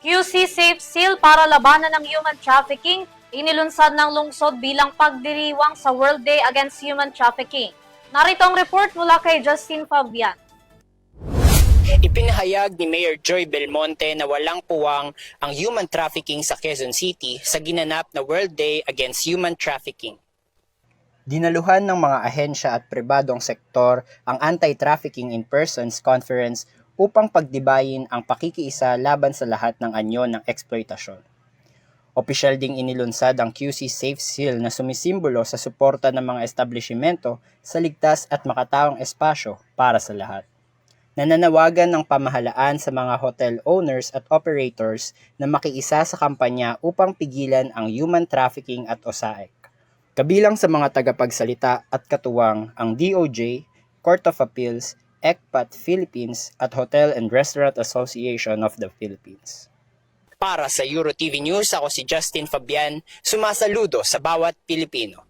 QC Safe Seal para labanan ng human trafficking, inilunsad ng lungsod bilang pagdiriwang sa World Day Against Human Trafficking. Narito ang report mula kay Justin Fabian. Ipinahayag ni Mayor Joy Belmonte na walang puwang ang human trafficking sa Quezon City sa ginanap na World Day Against Human Trafficking. Dinaluhan ng mga ahensya at pribadong sektor ang Anti-Trafficking in Persons Conference upang pagdibayin ang pakikiisa laban sa lahat ng anyo ng eksploitasyon. Opisyal ding inilunsad ang QC Safe Seal na sumisimbolo sa suporta ng mga establishmento sa ligtas at makataong espasyo para sa lahat. Nananawagan ng pamahalaan sa mga hotel owners at operators na makiisa sa kampanya upang pigilan ang human trafficking at OSAEC. Kabilang sa mga tagapagsalita at katuwang ang DOJ, Court of Appeals, ECPAT Philippines at Hotel and Restaurant Association of the Philippines. Para sa EuroTV News, ako si Justin Fabian, sumasaludo sa bawat Pilipino.